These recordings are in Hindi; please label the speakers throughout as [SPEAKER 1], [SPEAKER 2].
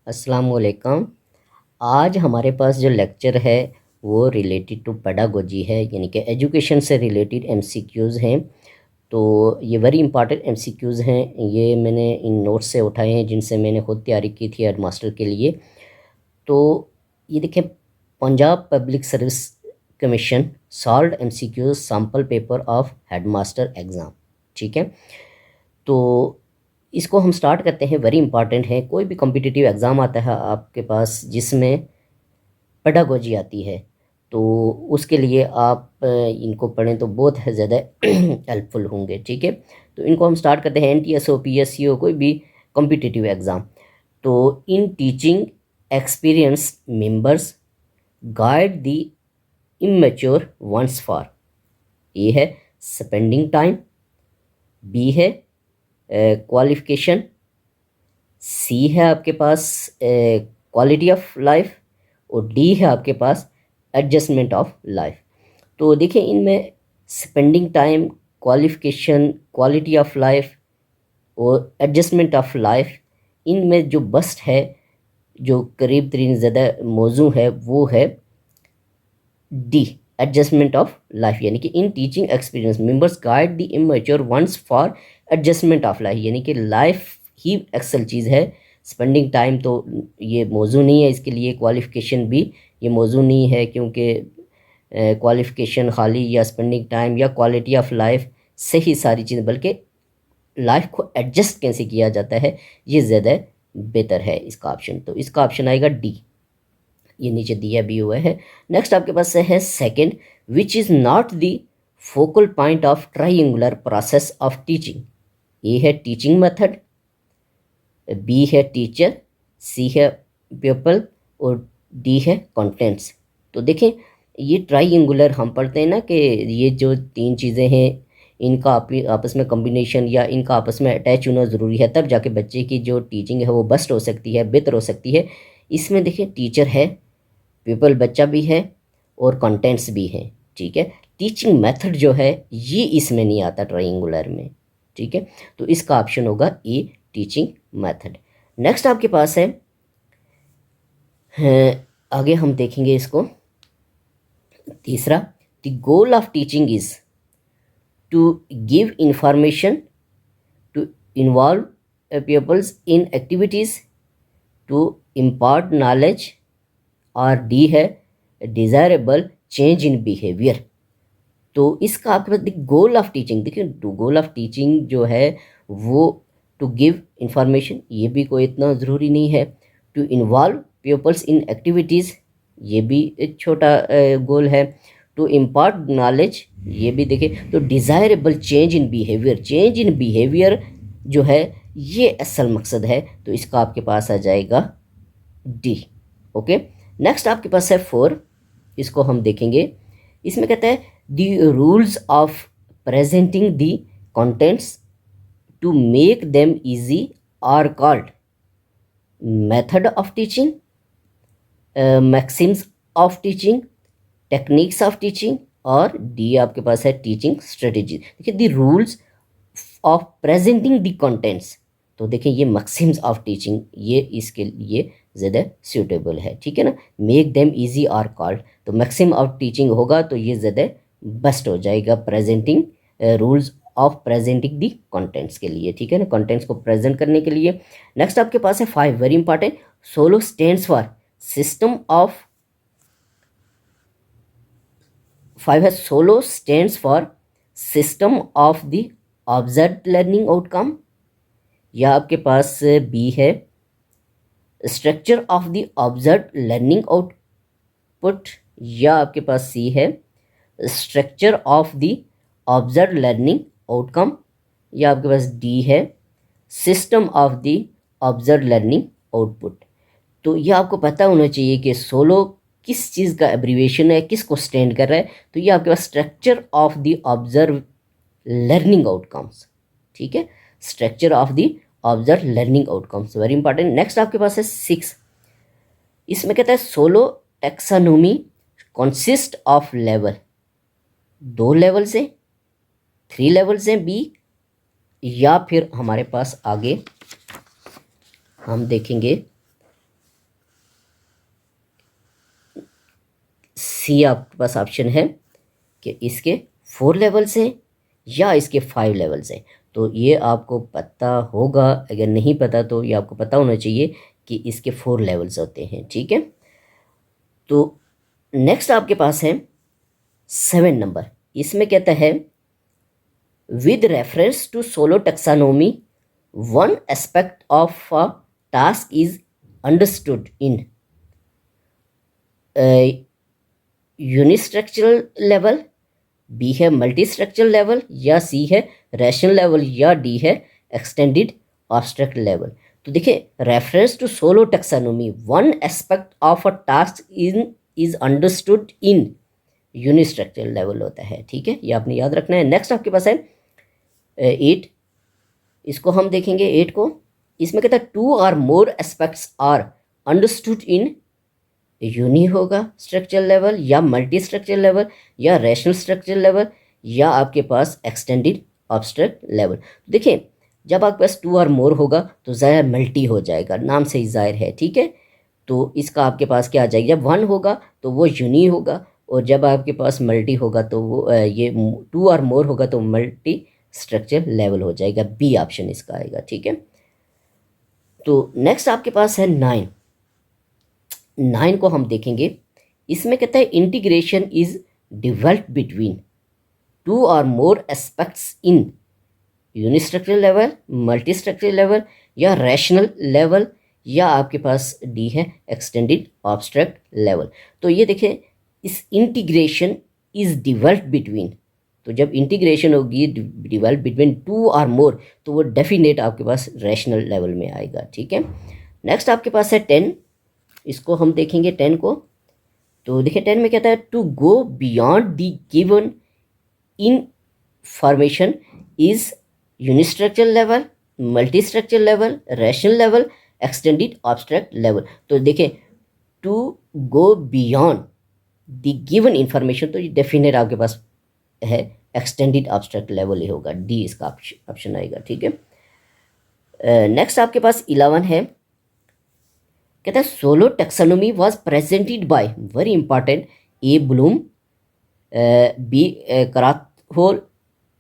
[SPEAKER 1] अस्सलाम वालेकुम। आज हमारे पास जो लेक्चर है वो रिलेटेड टू पेडागोजी है, यानी कि एजुकेशन से रिलेटेड एमसीक्यूज़ हैं। तो ये वेरी इंपॉर्टेंट एमसीक्यूज़ हैं। ये मैंने इन नोट्स से उठाए हैं जिनसे मैंने खुद तैयारी की थी हेड मास्टर के लिए। तो ये देखें, Punjab public service commission solved MCQs sample paper of head master exam. ठीक है, तो इसको हम स्टार्ट करते हैं। वेरी इंपॉर्टेंट है। कोई भी कॉम्पिटिटिव एग्ज़ाम आता है आपके पास जिसमें पेडागोजी आती है, तो उसके लिए आप इनको पढ़ें तो बहुत ज़्यादा हेल्पफुल होंगे। ठीक है, तो इनको हम स्टार्ट करते हैं। एनटीएसओ, पीएससीओ, कोई भी कॉम्पिटिटिव एग्ज़ाम। तो in teaching experience members guide the immature ones for. A है स्पेंडिंग टाइम, बी है क्वालिफिकेशन, सी है आपके पास क्वालिटी ऑफ लाइफ, और डी है आपके पास एडजस्टमेंट ऑफ लाइफ। तो देखिए, इनमें spending time, qualification, quality of life और एडजस्टमेंट ऑफ लाइफ, इनमें जो बस्ट है, जो करीब तरीन ज़्यादा मौजू है, वो है डी, एडजस्टमेंट ऑफ लाइफ। यानी कि in teaching experience members guide the immature ones for adjustment of life, यानी कि लाइफ ही एक्सल चीज़ है। स्पेंडिंग टाइम तो ये मौजू नहीं है इसके लिए, क्वालिफिकेशन भी ये मौजू नहीं है, क्योंकि क्वालिफिकेशन खाली या स्पेंडिंग टाइम या क्वालिटी ऑफ लाइफ से ही सारी चीज़, बल्कि लाइफ को एडजस्ट कैसे किया जाता है ये ज़्यादा बेहतर है इसका ऑप्शन। तो इसका ऑप्शन आएगा डी, ये नीचे दिया भी हुआ है। नेक्स्ट आपके पास है second, which is not the focal point of triangular process of teaching. A है टीचिंग मेथड, बी है टीचर, सी है पीपल और डी है कंटेंट्स। तो देखें, ये ट्राइंगुलर हम पढ़ते हैं ना कि ये जो तीन चीज़ें हैं इनका आपस में कॉम्बिनेशन या इनका आपस में अटैच होना ज़रूरी है, तब जाके बच्चे की जो टीचिंग है वो बेस्ट हो सकती है, बेहतर हो सकती है। इसमें देखिए, टीचर है, पीपल बच्चा भी है और कंटेंट्स भी हैं। ठीक है, टीचिंग मेथड जो है ये इसमें नहीं आता ट्रायंगुलर में। ठीक है, तो इसका ऑप्शन होगा ए, टीचिंग मेथड। नेक्स्ट आपके पास है, आगे हम देखेंगे इसको, तीसरा, the goal of teaching is to give information, to involve peoples in activities, to impart knowledge, और डी है डिज़ायरेबल चेंज इन बिहेवियर। तो इसका आपके पास गोल ऑफ टीचिंग, देखिए गोल ऑफ टीचिंग जो है वो टू गिव इंफॉर्मेशन, ये भी कोई इतना ज़रूरी नहीं है। To involve peoples in activities, ये भी एक छोटा गोल है। टू इम्पार्ट नॉलेज, ये भी देखिए। तो desirable change in behaviour, change in behaviour जो है ये असल मकसद है, तो इसका आपके पास आ जाएगा डी। ओके, नेक्स्ट आपके पास है 4, इसको हम देखेंगे। इसमें कहता है the rules of presenting the contents to make them easy are called method of teaching, maxims of teaching, techniques of teaching, और डी आपके पास है टीचिंग स्ट्रेटेजी। देखिए, the rules of presenting the contents, तो देखिए ये मैक्सिम्स ऑफ टीचिंग, ये इसके लिए ज़्यादा सूटेबल है। ठीक है ना, make them easy are called, तो मैक्सिम ऑफ टीचिंग होगा तो ये ज़्यादा बेस्ट हो जाएगा presenting, rules of presenting the contents के लिए। ठीक है ना, कंटेंट्स को प्रेजेंट करने के लिए। नेक्स्ट आपके पास है 5, very important, solo stands for system of, 5 है solo stands for system of the observe learning outcome, या आपके पास बी है structure of the observe learning output, या आपके पास सी है structure of the observe learning outcome, या आपके पास डी है system of the observe learning output. तो ये आपको पता होना चाहिए कि सोलो किस चीज़ का एब्रीविएशन है, किसको स्टैंड कर रहा है। तो ये आपके पास structure of the observe learning outcomes. ठीक है, structure of the observe learning outcomes, very important. Next आपके पास है 6, इसमें कहता है SOLO taxonomy consist of level, 2 level से, 3 लेवल से बी, या फिर हमारे पास आगे हम देखेंगे सी आपके पास ऑप्शन है कि इसके 4 लेवल्स हैं या इसके 5 लेवल्स हैं। तो ये आपको पता होगा, अगर नहीं पता तो ये आपको पता होना चाहिए कि इसके 4 लेवल्स होते हैं, ठीक है। तो नेक्स्ट आपके पास है 7 नंबर। इसमें कहता है with reference to SOLO taxonomy one aspect of a task is understood in unistructural level, B है मल्टी स्ट्रक्चरल लेवल, या सी है रैशनल लेवल, या डी है एक्सटेंडेड एब्स्ट्रैक्ट लेवल। तो देखिए reference to SOLO taxonomy one aspect of a task is understood in unistructural level होता है, ठीक है, ये आपने याद रखना है। नेक्स्ट आपके पास है 8। इसको हम देखेंगे 8 को। इसमें कहता है 2 और more aspects are understood in uni होगा स्ट्रक्चरल लेवल, या मल्टी स्ट्रक्चरल लेवल, या रैशनल स्ट्रक्चरल लेवल, या आपके पास एक्सटेंडेड एब्स्ट्रैक्ट लेवल। तो देखिए जब आपके पास 2 और मोर होगा तो ज़ाहिर मल्टी हो जाएगा, नाम से ही जाहिर है, ठीक है। तो इसका आपके पास क्या आ जाएगा, जब 1 होगा तो वो यूनी होगा, और जब आपके पास मल्टी होगा तो वो ये 2 और मोर होगा तो मल्टी स्ट्रक्चर लेवल हो जाएगा। बी ऑप्शन इसका आएगा, ठीक है। तो नेक्स्ट आपके पास है 9। 9 को हम देखेंगे। इसमें कहता है इंटीग्रेशन इज डिवेल्प बिटवीन 2 और more aspects in unistructural level, multi structural level, या रैशनल लेवल, या आपके पास डी है एक्सटेंडेड एब्स्ट्रैक्ट लेवल। तो ये देखें इस इंटीग्रेशन इज डिवेल्प बिटवीन, तो जब इंटीग्रेशन होगी डिवेल्प बिटवीन 2 और मोर तो वो डेफिनेट आपके पास रैशनल लेवल में आएगा, ठीक है। नेक्स्ट आपके पास है 10। इसको हम देखेंगे 10 को। तो देखिए 10 में कहता है to go beyond the given information is unistructural level, multi structural level, rational level, extended abstract level. तो देखिए to go beyond the given information, तो ये डेफिनेट आपके पास है एक्सटेंडेड एब्स्ट्रैक्ट लेवल ही होगा, डी इसका ऑप्शन आएगा, ठीक है। नेक्स्ट आपके पास 11 है। कहता है SOLO taxonomy was presented by very important A Bloom, B Krathwohl,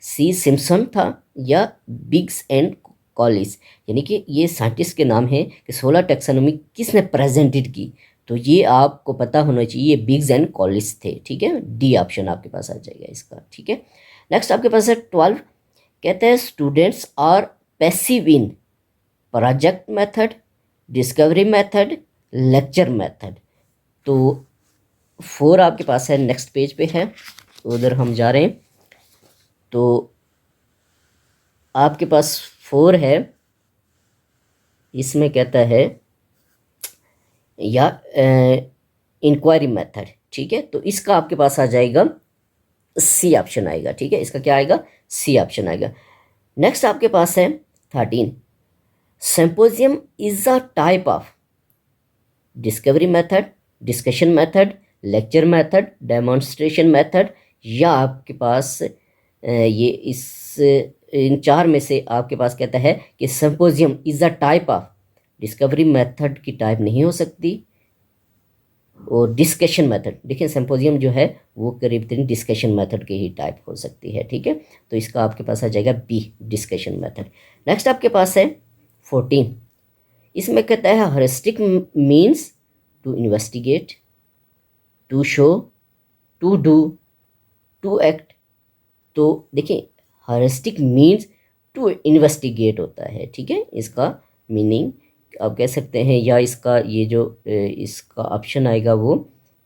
[SPEAKER 1] C Simpson था, या बिग्स एंड कॉलिस। यानी कि ये साइंटिस्ट के नाम हैं कि सोलर टैक्सोनॉमी किसने प्रेजेंटेड की, तो ये आपको पता होना चाहिए, ये बिग्स एंड कॉलिस थे, ठीक है। डी ऑप्शन आपके पास आ जाएगा इसका, ठीक है। नेक्स्ट आपके पास है 12। कहते हैं students are passive in project method, discovery method, lecture method. तो 4 आपके पास है, नेक्स्ट पेज पे है, उधर हम जा रहे हैं। तो आपके पास 4 है। इसमें कहता है या इंक्वायरी मेथड, ठीक है। तो इसका आपके पास आ जाएगा सी ऑप्शन आएगा, ठीक है। इसका क्या आएगा, सी ऑप्शन आएगा। नेक्स्ट आपके पास है 13। Symposium is a type of discovery method, discussion method, lecture method, demonstration method, या आपके पास ये इस इन 4 में से आपके पास कहता है कि symposium is a type of discovery method की टाइप नहीं हो सकती, और डिस्कशन मेथड, देखिए सिंपोजियम जो है वो करीब करीब डिस्कशन मेथड के ही टाइप हो सकती है, ठीक है। तो इसका आपके पास आ जाएगा बी डिस्कशन मेथड। नेक्स्ट आपके पास है 14। इसमें कहता है heuristic means to investigate, to show, to do, to act. तो देखिए हरिस्टिक मीन्स टू इन्वेस्टिगेट होता है, ठीक है। इसका मीनिंग आप कह सकते हैं, या इसका ये जो इसका ऑप्शन आएगा वो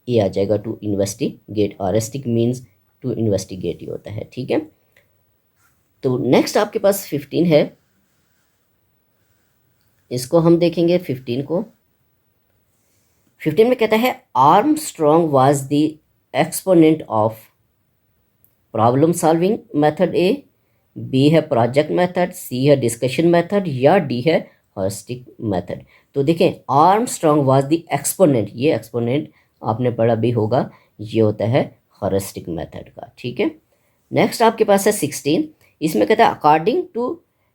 [SPEAKER 1] ए आ जाएगा, to investigate. Heuristic means to investigate ही होता है, ठीक है। तो नेक्स्ट आपके पास 15 है। इसको हम देखेंगे 15 को। 15 में कहता है Armstrong was the exponent of problem solving method A, B है प्रोजेक्ट मेथड, सी है डिस्कशन मेथड, या डी है हॉरिस्टिक मेथड। तो देखें आर्मस्ट्रॉन्ग वाज द एक्सपोनेंट, ये एक्सपोनेंट आपने पढ़ा भी होगा, ये होता है हॉरिस्टिक मेथड का, ठीक है। नेक्स्ट आपके पास है 16। इसमें कहता है according to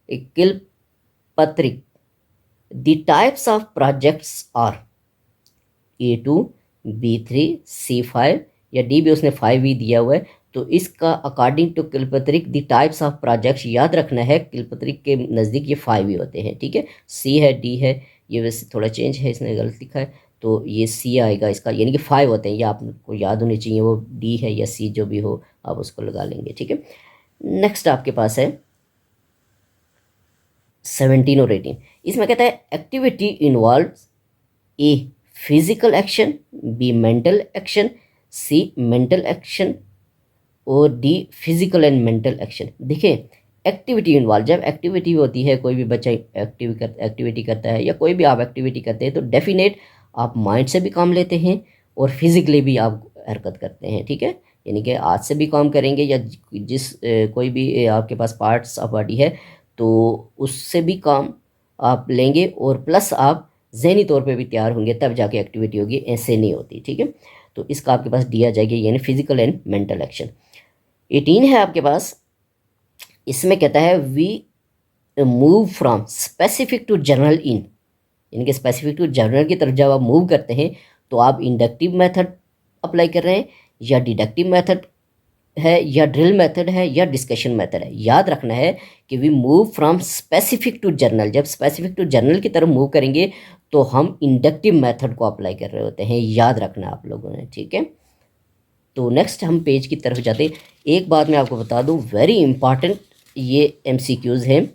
[SPEAKER 1] Kilpatrick the types of projects are A2, B3 C5 या डी भी उसने 5 ही दिया हुआ है। तो इसका according to Kilpatrick the types of projects याद रखना है, किल्पात्रिक के नज़दीक ये 5 ही होते हैं, ठीक है। सी है, डी है, ये वैसे थोड़ा चेंज है, इसने गलत लिखा है, तो ये सी आएगा इसका, यानी कि 5 होते हैं, ये आपको याद होनी चाहिए, वो डी है या सी जो भी हो आप उसको लगा लेंगे, ठीक है। नेक्स्ट आपके पास है 17 और 18। इसमें कहता है activity involve a physical action, B mental action, C mental action और D physical and mental action. देखिए एक्टिविटी इन्वॉल्व, जब एक्टिविटी होती है, कोई भी बच्चा एक्टिविटी करता है या कोई भी आप एक्टिविटी करते हैं, तो डेफिनेट आप माइंड से भी काम लेते हैं और फिजिकली भी आप हरकत करते हैं, ठीक है। यानी कि हाथ से भी काम करेंगे या कोई भी आपके पास पार्ट्स ऑफ बॉडी है तो उससे भी काम आप लेंगे और प्लस आप जहनी तौर पे भी तैयार होंगे, तब जाके एक्टिविटी होगी, ऐसे नहीं होती, ठीक है। तो इसका आपके पास डी आ जाएगी, यानी फिजिकल एंड मेंटल एक्शन। 18 है आपके पास, इसमें कहता है we move from specific to general in, यानी कि स्पेसिफिक टू जनरल की तरफ जब आप मूव करते हैं तो आप इंडक्टिव मेथड अप्लाई कर रहे हैं या डिडक्टिव मेथड है या ड्रिल मेथड है या डिस्कशन मेथड है। याद रखना है कि we move from specific to general, जब स्पेसिफिक टू जनरल की तरफ मूव करेंगे तो हम इंडक्टिव मेथड को अप्लाई कर रहे होते हैं, याद रखना आप लोगों ने, ठीक है। तो नेक्स्ट हम पेज की तरफ जाते हैं। एक बात मैं आपको बता दूं, वेरी इंपॉर्टेंट ये MCQs हैं।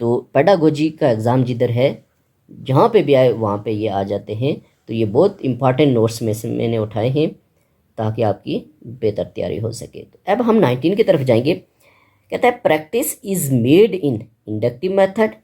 [SPEAKER 1] तो पेडागोजी का एग्ज़ाम जिधर है, जहाँ पे भी आए वहाँ पे ये आ जाते हैं, तो ये बहुत इंपॉर्टेंट नोट्स में से मैंने उठाए हैं ताकि आपकी बेहतर तैयारी हो सके। तो अब हम 19 की तरफ जाएंगे। कहता है practice is made in inductive method,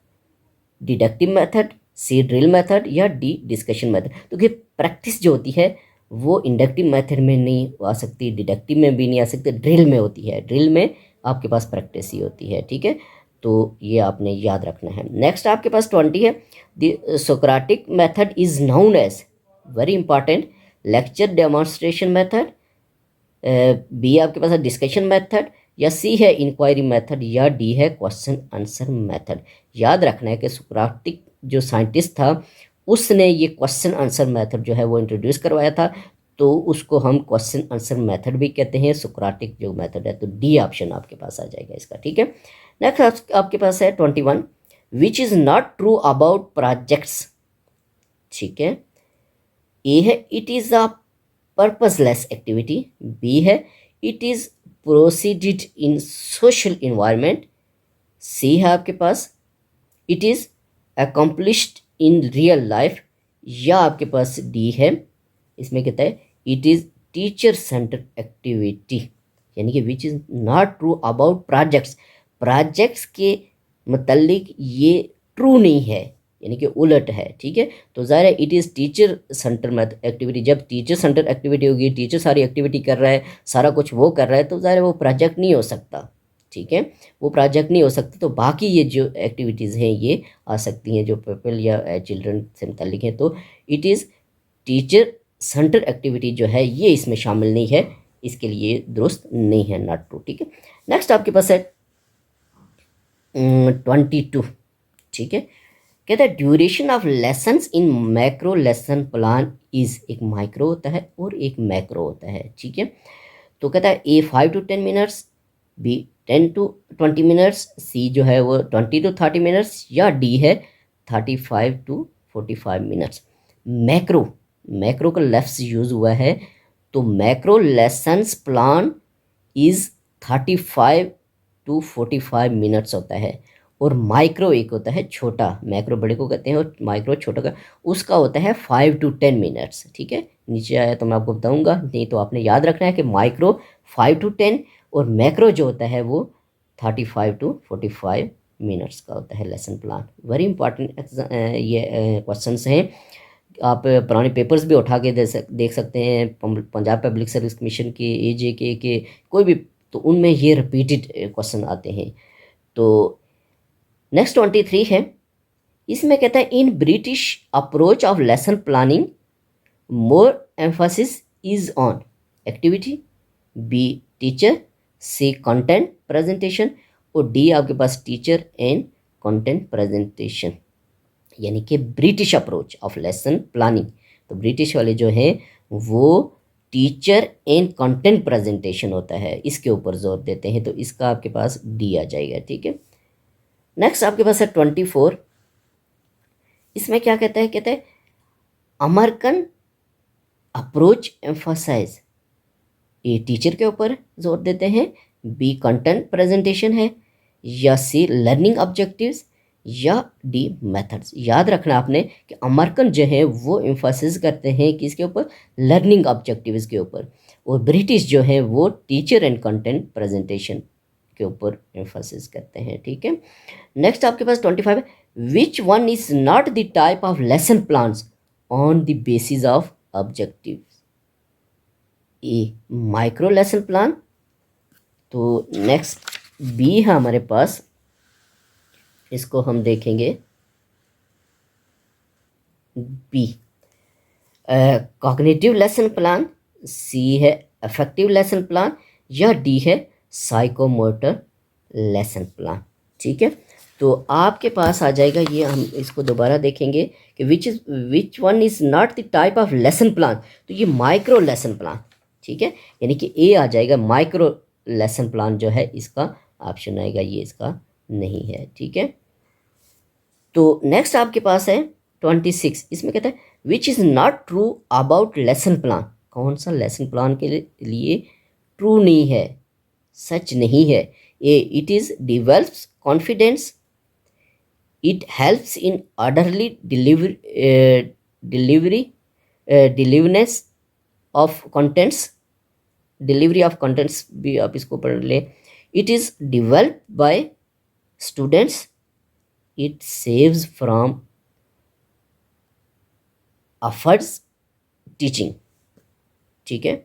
[SPEAKER 1] deductive method, C drill method या डी डिस्कशन मेथड। तो कि प्रैक्टिस जो होती है वो इंडक्टिव मेथड में नहीं आ सकती, डिडक्टिव में भी नहीं आ सकती, ड्रिल में होती है। ड्रिल में आपके पास प्रैक्टिस ही होती है, ठीक है। तो ये आपने याद रखना है। नेक्स्ट आपके पास 20 है, the Socratic method is known as, very important, lecture demonstration method, B आपके पास है डिस्कशन मेथड या सी है इंक्वायरी मेथड या डी है क्वेश्चन आंसर मेथड। याद रखना है कि सोक्राटिक जो साइंटिस्ट था उसने ये क्वेश्चन आंसर मेथड जो है वो इंट्रोड्यूस करवाया था, तो उसको हम क्वेश्चन आंसर मेथड भी कहते हैं, सोक्राटिक जो मेथड है। तो डी ऑप्शन आपके पास आ जाएगा इसका, ठीक है। नेक्स्ट आपके पास है 21, which is not true about projects, ठीक है। ए है it is a purposeless activity, B है it is proceeded in social environment, C है आपके पास it is accomplished in real life या आपके पास डी है, इसमें कहता है it is teacher center activity, यानी कि which is not true about projects. Projects के मतलब ये ट्रू नहीं है, यानी कि उलट है, ठीक है। तो ज़ाहिर है it is teacher centre math activity, जब टीचर सेंटर एक्टिविटी होगी, टीचर सारी एक्टिविटी कर रहा है, सारा कुछ वो कर रहा है, तो ज़ाहिर है वो प्रोजेक्ट नहीं हो सकता, ठीक है, वो प्रोजेक्ट नहीं हो सकता। तो बाकी ये जो एक्टिविटीज़ हैं ये आ सकती हैं जो पीपल या चिल्ड्रन से मुतल्लिक हैं। तो it is teacher center activity जो है ये इसमें शामिल नहीं है, इसके लिए दुरुस्त नहीं है, नॉट ट्रू, ठीक है। नेक्स्ट आपके पास है 22, ठीक है। कहता है duration of lessons in macro lesson plan is, एक माइक्रो होता है और एक मैक्रो होता है, ठीक है। तो कहता है A 5 to 10 minutes, B 10 to 20 minutes, C जो है वो 20 to 30 मिनट्स या डी है 35 to 45 मिनट्स। मैक्रो, मैक्रो का लफ्ज़ यूज़ हुआ है, तो macro lessons plan is 35 to 45 minutes होता है। और माइक्रो एक होता है छोटा, मैक्रो बड़े को कहते हैं और माइक्रो छोटा का, उसका होता है 5 to 10 मिनट्स, ठीक है। नीचे आया तो मैं आपको बताऊंगा, नहीं तो आपने याद रखना है कि माइक्रो 5 to 10 और मैक्रो जो होता है वो 35 to 45 मिनट्स का होता है लेसन प्लान। वेरी इंपॉर्टेंट ये क्वेश्चंस हैं, आप पुराने पेपर्स भी उठा के देख सकते हैं, पंजाब पब्लिक सर्विस कमीशन के, AJ के कोई भी, तो उनमें ये रिपीटेड क्वेश्चन आते हैं। तो नेक्स्ट 23 है, इसमें कहता है in British approach of lesson planning more emphasis is on activity, B teacher, C content presentation और डी आपके पास टीचर एंड कंटेंट प्रेजेंटेशन, यानी कि British approach of lesson planning. तो ब्रिटिश वाले जो हैं वो टीचर एंड कंटेंट प्रेजेंटेशन होता है, इसके ऊपर जोर देते हैं, तो इसका आपके पास डी आ जाएगा। ठीक है, नेक्स्ट आपके पास है 24। इसमें क्या कहता है, कहता है American approach emphasise, A teacher के ऊपर जोर देते हैं, बी कंटेंट प्रेजेंटेशन है, या सी लर्निंग ऑब्जेक्टिव्स, या डी मेथड्स। याद रखना आपने कि अमेरिकन जो है वो एम्फोसिस करते हैं किसके ऊपर, लर्निंग ऑब्जेक्टिव्स के ऊपर, और ब्रिटिश जो है वो टीचर एंड कंटेंट प्रेजेंटेशन के ऊपर एम्फोसिस करते हैं। ठीक है, नेक्स्ट आपके पास 25 है, which one is not the type of lesson plans on the basis of objective, A micro lesson plan, तो नेक्स्ट बी है हमारे पास, इसको हम देखेंगे बी कॉग्निटिव लेसन प्लान, सी है अफेक्टिव लेसन प्लान, या डी है साइकोमोटर लेसन प्लान। ठीक है, तो आपके पास आ जाएगा ये, हम इसको दोबारा देखेंगे कि which one is not the type of lesson plan, तो ये माइक्रो लेसन प्लान। ठीक है, यानी कि ए आ जाएगा, माइक्रो लेसन प्लान जो है इसका ऑप्शन आएगा, ये इसका नहीं है। ठीक है, तो नेक्स्ट आपके पास है 26। इसमें कहता है which is not true about lesson plan, कौन सा लेसन प्लान के लिए ट्रू नहीं है, सच नहीं है। A it is develops confidence, it helps in orderly deliverance of contents, delivery of contents भी आप इसको पढ़ लें, it is develop by students, it saves from affords teaching. ठीक है,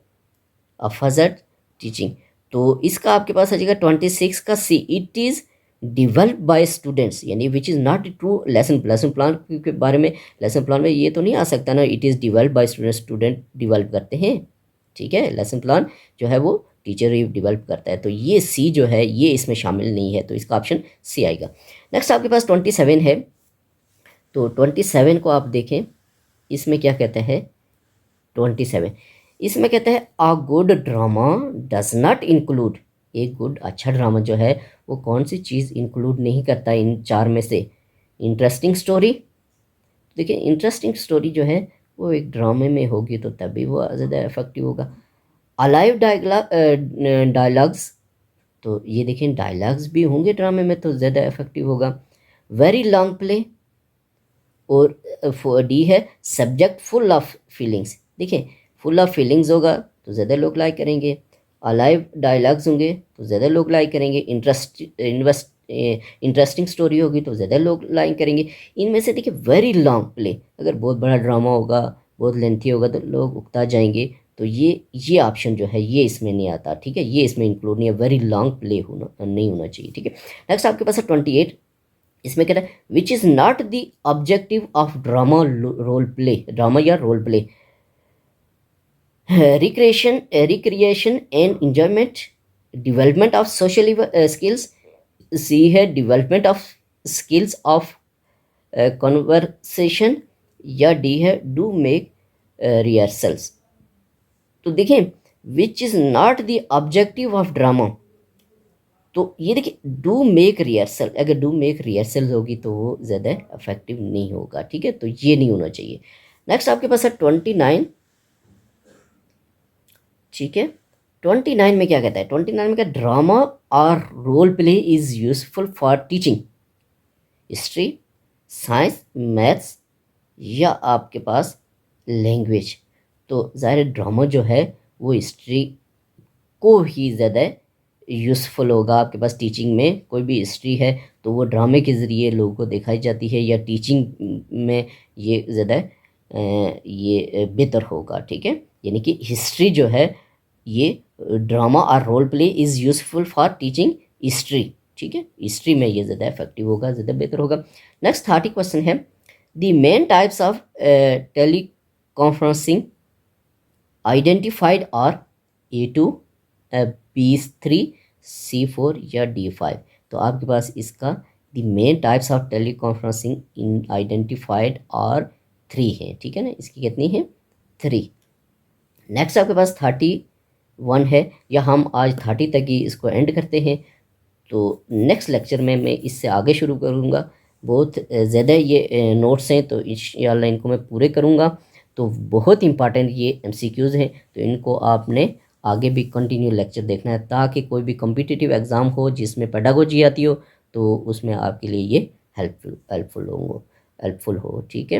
[SPEAKER 1] अफर्ड टीचिंग, तो इसका आपके पास आ जाएगा 26 का C, it is develop by students, यानी which is not true lesson plan के बारे में, लेसन प्लान में ये तो नहीं आ सकता ना, it is develop by students, student develop करते हैं। ठीक है, लेसन प्लान जो है वो टीचर ही डिवेल्प करता है, तो ये सी जो है ये इसमें शामिल नहीं है, तो इसका ऑप्शन सी आएगा। नेक्स्ट आपके पास 27 है, तो 27 को आप देखें, इसमें क्या कहता है 27, इसमें कहता है a good drama does not include, एक गुड अच्छा ड्रामा जो है वो कौन सी चीज़ इंक्लूड नहीं करता इन चार में से, इंटरेस्टिंग स्टोरी। देखिए इंटरेस्टिंग स्टोरी जो है वो एक ड्रामे में होगी तो तभी वो ज़्यादा इफेक्टिव होगा। अलाइव डायलॉग्स, तो ये देखें डायलॉग्स भी होंगे ड्रामे में तो ज़्यादा इफेक्टिव होगा। वेरी लॉन्ग प्ले, और डी है सब्जेक्ट फुल ऑफ फीलिंग्स, देखिए फुल ऑफ फीलिंग्स होगा तो ज़्यादा लोग लाइक करेंगे, अलाइव डायलॉग्स होंगे तो ज़्यादा लोग लाइक करेंगे, इंटरेस्टिंग स्टोरी होगी तो ज़्यादा लोग लाइक करेंगे। इनमें से देखिए वेरी लॉन्ग प्ले, अगर बहुत बड़ा ड्रामा होगा, बहुत लेंथी होगा तो लोग उकता जाएंगे, तो ये ऑप्शन जो है ये इसमें नहीं आता। ठीक है, ये इसमें इंक्लूड नहीं है, वेरी लॉन्ग प्ले नहीं होना चाहिए। ठीक है, नेक्स्ट आपके पास है 28। इसमें कहता है which is not the objective of drama role play, drama या role play, recreation and enjoyment, development of social skills, C है development of skills of conversation, या डी है डू मेक रिहर्सल्स। तो देखें which is not the objective of drama, तो ये देखिए डू मेक रिहर्सल, अगर डू मेक रिहर्सल होगी तो वो ज़्यादा इफेक्टिव नहीं होगा। ठीक है, तो ये नहीं होना चाहिए। नेक्स्ट आपके पास है 29। ठीक है, 29 में क्या कहता है, 29 में क्या, ड्रामा और role play is useful for teaching history, science, maths, या आपके पास लैंग्वेज। तो ज़ाहिर ड्रामा जो है वो हिस्ट्री को ही ज़्यादा यूज़फुल होगा। आपके पास टीचिंग में कोई भी हिस्ट्री है तो वो ड्रामे के ज़रिए लोगों को दिखाई जाती है, या टीचिंग में ये ज़्यादा ये बेहतर होगा। ठीक है, यानी कि हिस्ट्री जो है ये ड्रामा और role play is useful for teaching history. ठीक है, हिस्ट्री में ये ज़्यादा इफेक्टिव होगा, ज़्यादा बेहतर होगा। नेक्स्ट 30 क्वेश्चन है, the main types of teleconferencing identified are A2, B3, C4 या D5। तो आपके पास इसका the main types of teleconferencing in identified are 3 है। ठीक है ना, इसकी कितनी है 3। नेक्स्ट आपके पास 31 है, या हम आज 30 तक ही इसको एंड करते हैं। तो नेक्स्ट लेक्चर में मैं इससे आगे शुरू करूँगा। बहुत ज़्यादा ये नोट्स हैं, तो इंशाल्लाह इनको मैं पूरे करूँगा। तो बहुत इंपॉर्टेंट ये एमसीक्यूज़ हैं, तो इनको आपने आगे भी कंटिन्यू लेक्चर देखना है, ताकि कोई भी कॉम्पिटिटिव एग्ज़ाम हो जिसमें पेडागोजी आती हो तो उसमें आपके लिए ये हेल्पफुल हेल्पफुल हो। ठीक है।